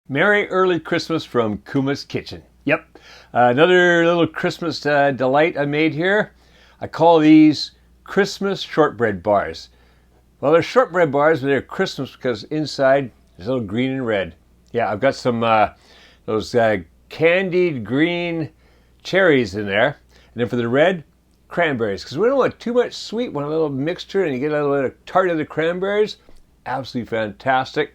Merry early Christmas from Kuma's kitchen. Yep, another little Christmas delight I made here. I call these Christmas shortbread bars. Well, they're shortbread bars, but they're Christmas because inside there's a little green and red. Yeah, I've got some those candied green cherries in there, and then for the red, cranberries. Because we don't want too much sweet, want a little mixture, and you get a little bit of tart of the cranberries. Absolutely fantastic.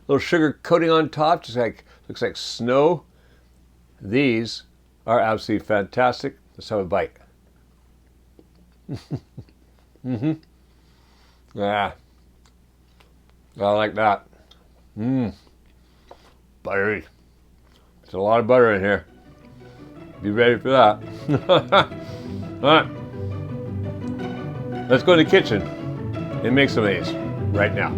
Little sugar coating on top, just like looks like snow. These are absolutely fantastic. Let's have a bite. Yeah, I like that. Buttery. There's a lot of butter in here. Be ready for that. All right, let's go to the kitchen and make some of these right now.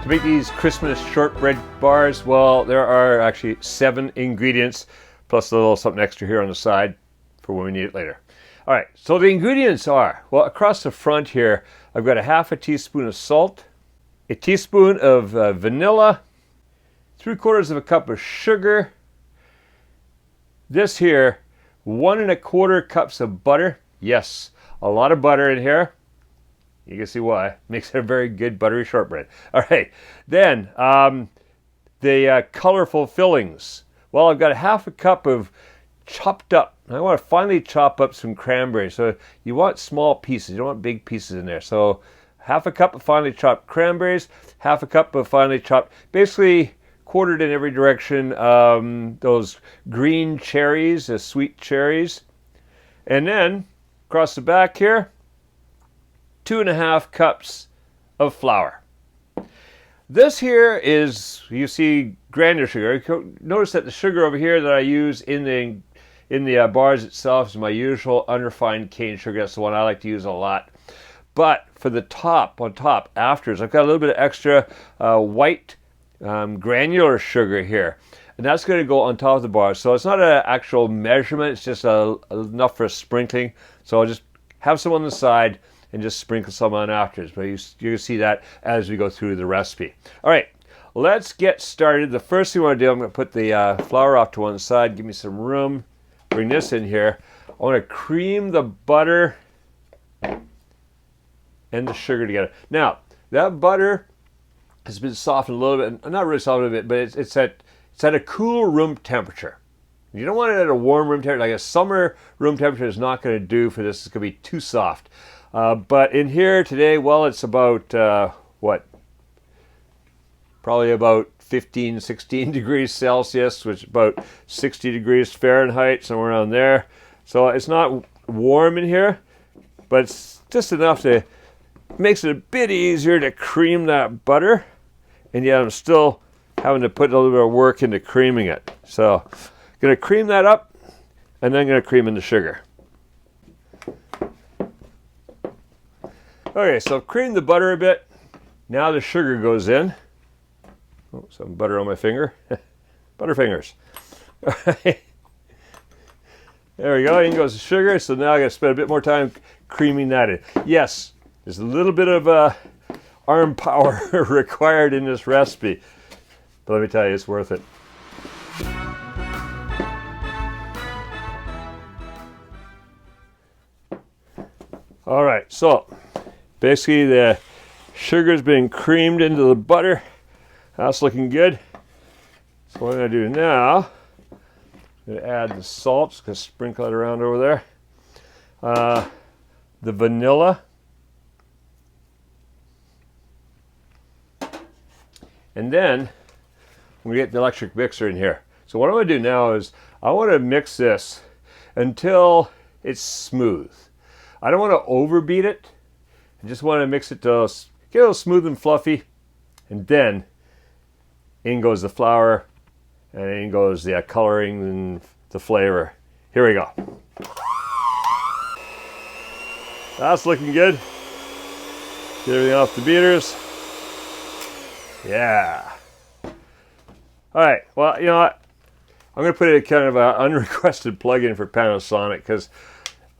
To make these Christmas shortbread bars, well, there are actually 7 ingredients, plus a little something extra here on the side for when we need it later. All right, so the ingredients are, well, across the front here, I've got a half a teaspoon of salt, a teaspoon of vanilla, 3/4 of a cup of sugar, this here, 1 1/4 cups of butter. Yes, a lot of butter in here. You can see why. Makes it a very good buttery shortbread. All right, then the colorful fillings. Well, I've got a half a cup of chopped up. I want to finely chop up some cranberries. So you want small pieces. You don't want big pieces in there. So half a cup of finely chopped cranberries, half a cup of finely chopped, basically quartered in every direction, those green cherries, the sweet cherries. And then across the back here, 2.5 cups of flour. This here is, you see, granular sugar. Notice that the sugar over here that I use in the bars itself is my usual unrefined cane sugar. That's the one I like to use a lot. But for the top, on top, afters, I've got a little bit of extra white granular sugar here. And that's going to go on top of the bars. So it's not an actual measurement. It's just enough for a sprinkling. So I'll just have some on the side and just sprinkle some on afters. But you can see that as we go through the recipe. All right, let's get started. The first thing I want to do, I'm going to put the flour off to one side, give me some room. Bring this in here. I want to cream the butter and the sugar together. Now, that butter has been softened a little bit, not really softened a bit, but it's at a cool room temperature. You don't want it at a warm room temperature. Like a summer room temperature is not going to do for this. It's going to be too soft. But in here today, well, it's about, probably about 15, 16 degrees Celsius, which is about 60 degrees Fahrenheit, somewhere around there. So it's not warm in here, but it's just enough to, makes it a bit easier to cream that butter. And yet I'm still having to put a little bit of work into creaming it. So I'm going to cream that up, and then I'm going to cream in the sugar. Okay, so I've creamed the butter a bit. Now the sugar goes in. Oh, some butter on my finger. Butterfingers. All right. There we go, in goes the sugar. So now I got to spend a bit more time creaming that in. Yes, there's a little bit of arm power required in this recipe. But let me tell you, it's worth it. All right, so basically the sugar's been creamed into the butter. That's looking good. So what I'm going to do now, I'm going to add the salt. Just going to sprinkle it around over there. The vanilla. And then I'm going to get the electric mixer in here. So what I'm going to do now is I want to mix this until it's smooth. I don't want to overbeat it. I just want to mix it to get a little smooth and fluffy. And then in goes the flour, and in goes the coloring and the flavor. Here we go. That's looking good. Get everything off the beaters. Yeah. All right, well, you know what? I'm going to put a kind of an unrequested plug-in for Panasonic because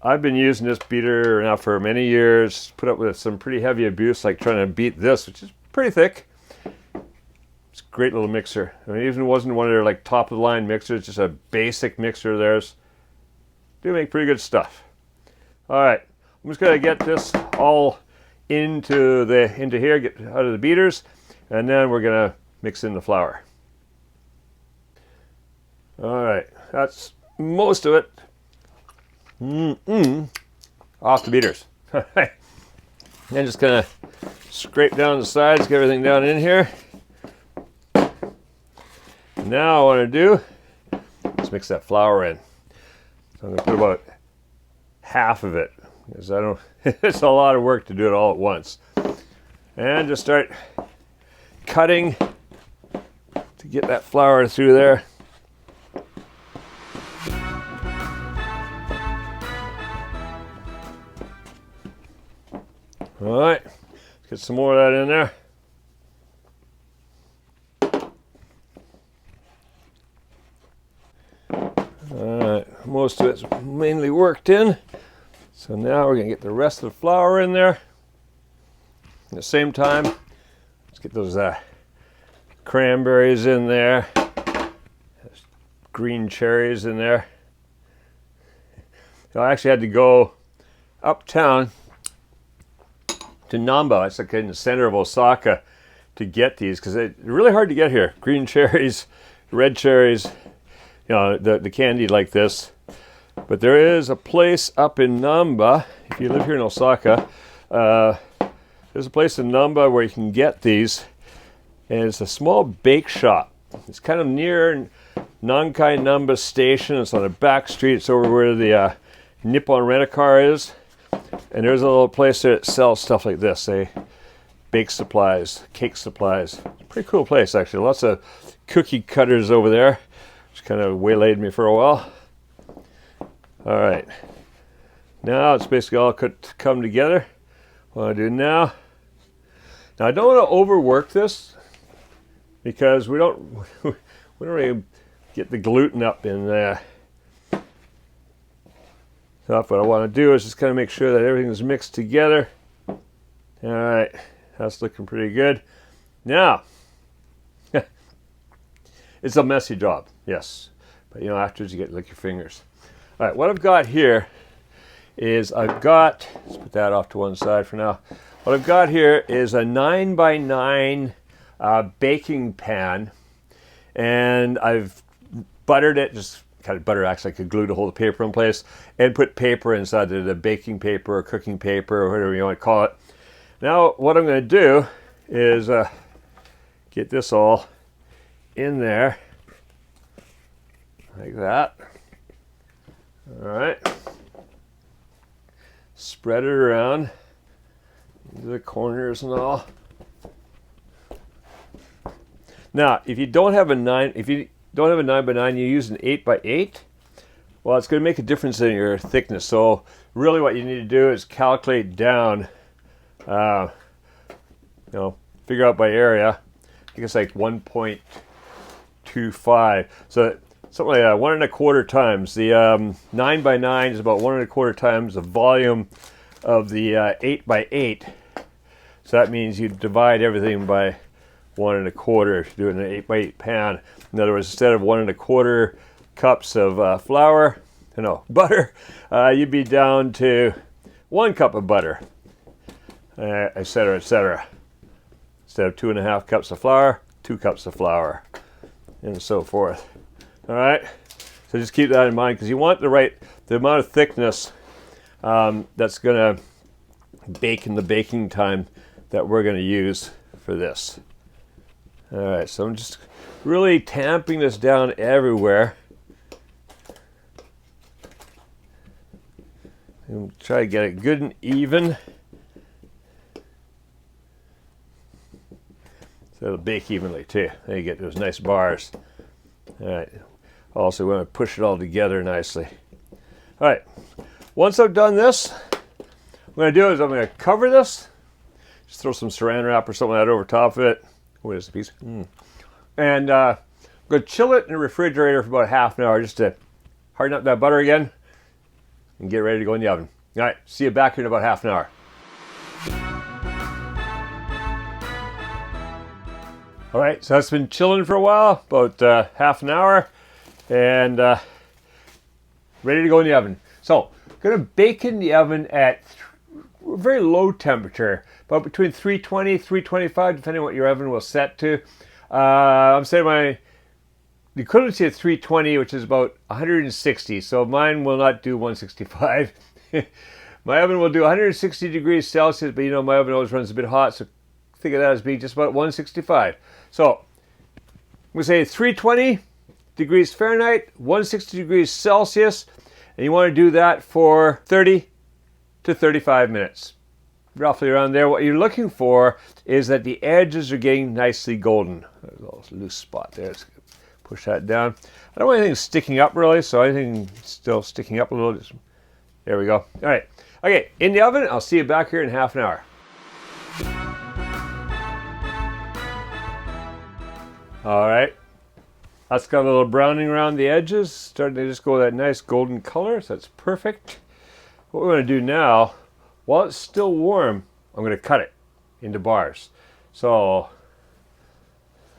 I've been using this beater now for many years, put up with some pretty heavy abuse, like trying to beat this, which is pretty thick. It's a great little mixer. I mean, even it wasn't one of their like top of the line mixers, just a basic mixer of theirs. Do make pretty good stuff. All right, I'm just gonna get this all into here, get out of the beaters, and then we're gonna mix in the flour. All right, that's most of it. Off the beaters. All right, then just gonna scrape down the sides, get everything down in here. Now what I want to do is mix that flour in. So I'm gonna put about half of it, because I don't, it's a lot of work to do it all at once. And just start cutting to get that flour through there. All right, let's get some more of that in there. All right, most of it's mainly worked in. So now we're gonna get the rest of the flour in there. At the same time, let's get those cranberries in there, green cherries in there. So I actually had to go uptown to Namba, it's like in the center of Osaka, to get these, because they're really hard to get here. Green cherries, red cherries, you know, the candied like this. But there is a place up in Namba, if you live here in Osaka, there's a place in Namba where you can get these, and it's a small bake shop. It's kind of near Nankai Namba Station. It's on a back street. It's over where the Nippon Rent-A-Car is. And there's a little place there that sells stuff like this. They bake supplies, cake supplies. It's a pretty cool place, actually. Lots of cookie cutters over there, which kind of waylaid me for a while. All right. Now it's basically all come together. What I do now I don't want to overwork this, because we don't really get the gluten up in there. So what I want to do is just kind of make sure that everything is mixed together. All right, that's looking pretty good. Now, it's a messy job, yes. But you know, afterwards you get to lick your fingers. All right, what I've got here is let's put that off to one side for now. What I've got here is a 9x9 baking pan, and I've buttered it, just kind of butter acts like a glue to hold the paper in place, and put paper inside the baking paper or cooking paper or whatever you want to call it. Now what I'm going to do is get this all in there like that. All right, spread it around into the corners and all. Now if you don't have a 9x9, you use an 8x8, well, it's going to make a difference in your thickness. So really what you need to do is calculate down, figure out by area. I think it's like 1.25. So something like that, 1 1/4 times. The 9x9 is about 1 1/4 times the volume of the 8x8. So that means you divide everything by 1 1/4 if you're doing an 8x8 pan. In other words, instead of 1 1/4 cups of butter, you'd be down to 1 cup of butter, etc., etc. Instead of 2.5 cups of flour, 2 cups of flour, and so forth. All right, so just keep that in mind, because you want the amount of thickness that's going to bake in the baking time that we're going to use for this. All right, so I'm just really tamping this down everywhere. And try to get it good and even, so it'll bake evenly too. Then you get those nice bars. All right, also we want to push it all together nicely. All right, once I've done this, what I'm going to do is I'm going to cover this, just throw some saran wrap or something like that over top of it. What is the piece? And I'm going to chill it in the refrigerator for about half an hour, just to harden up that butter again. and get ready to go in the oven. All right, see you back here in about half an hour. All right, so that's been chilling for a while, about half an hour, and ready to go in the oven. So, gonna bake in the oven at very low temperature, about between 320, 325, depending on what your oven will set to. I'm saying the equivalency of 320, which is about 160, so mine will not do 165. My oven will do 160 degrees Celsius, but you know my oven always runs a bit hot, so think of that as being just about 165. So, we say 320 degrees Fahrenheit, 160 degrees Celsius, and you want to do that for 30 to 35 minutes. Roughly around there. What you're looking for is that the edges are getting nicely golden. There's a little loose spot there. Let's push that down. I don't want anything sticking up really, so anything still sticking up a little. There we go. All right. Okay, in the oven. I'll see you back here in half an hour. All right. That's got a little browning around the edges. Starting to just go that nice golden color, so that's perfect. What we're going to do now, while it's still warm, I'm going to cut it into bars. So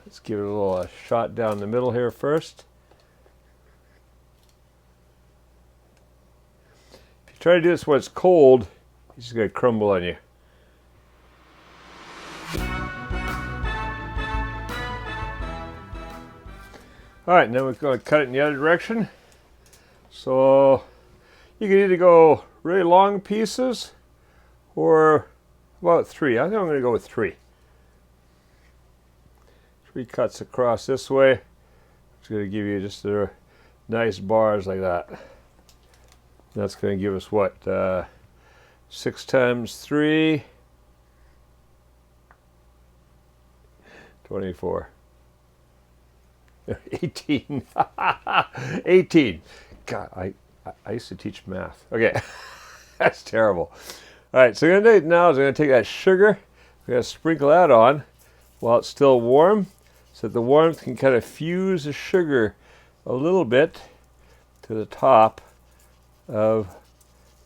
let's give it a little shot down the middle here first. If you try to do this when it's cold, it's just going to crumble on you. All right, now we're going to cut it in the other direction. So you can either go really long pieces or about 3. I think I'm going to go with 3. 3 cuts across this way. It's going to give you just the nice bars like that. That's going to give us what? 6 times 3, 24. 18. 18. God, I used to teach math. Okay, that's terrible. All right, so what I'm going to do now is I'm going to take that sugar, we're going to sprinkle that on while it's still warm, so that the warmth can kind of fuse the sugar a little bit to the top of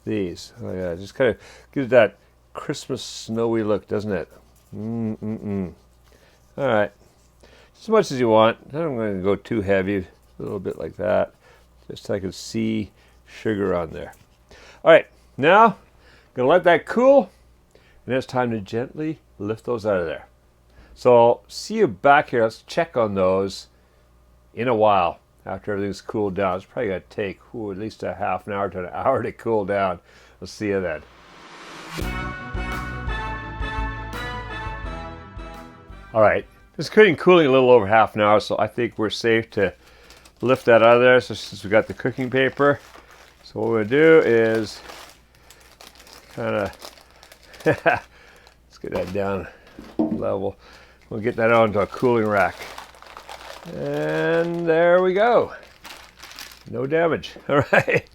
these. Oh yeah, just kind of gives that Christmas snowy look, doesn't it? All right. As much as you want. I don't going to go too heavy, a little bit like that, just so I can see sugar on there. All right, now I'm going to let that cool, and it's time to gently lift those out of there. So I'll see you back here. Let's check on those in a while after everything's cooled down. It's probably going to take at least a half an hour to an hour to cool down. We'll see you then. All right. It's cooling a little over half an hour, so I think we're safe to lift that out of there. So since we got the cooking paper, so what we're gonna do is kind of let's get that down level. We'll get that onto a cooling rack, and there we go. No damage. All right.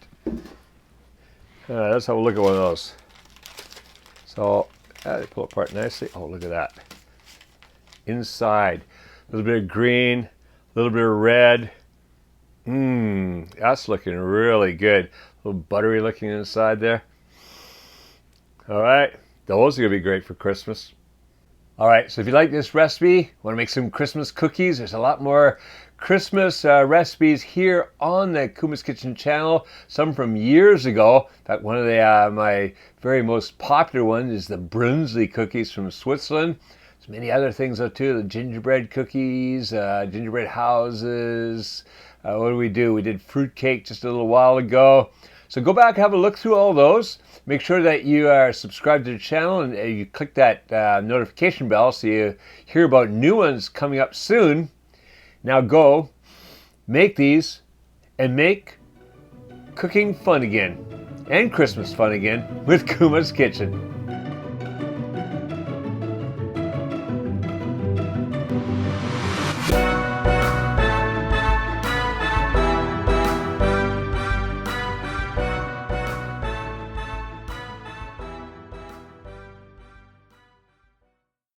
Let's have a look at one of those. So they pull apart nicely. Oh, look at that. Inside, a little bit of green, a little bit of red. That's looking really good. A little buttery looking inside there. All right, those are gonna be great for Christmas. All right, so if you like this recipe, want to make some Christmas cookies, there's a lot more Christmas recipes here on the Kuma's Kitchen channel, some from years ago. In fact, one of my very most popular ones is the Brunswick cookies from Switzerland. There's many other things though too, the gingerbread cookies, gingerbread houses. What do? We did fruitcake just a little while ago. So go back and have a look through all those. Make sure that you are subscribed to the channel and you click that notification bell so you hear about new ones coming up soon. Now go, make these, and make cooking fun again, and Christmas fun again with Kuma's Kitchen.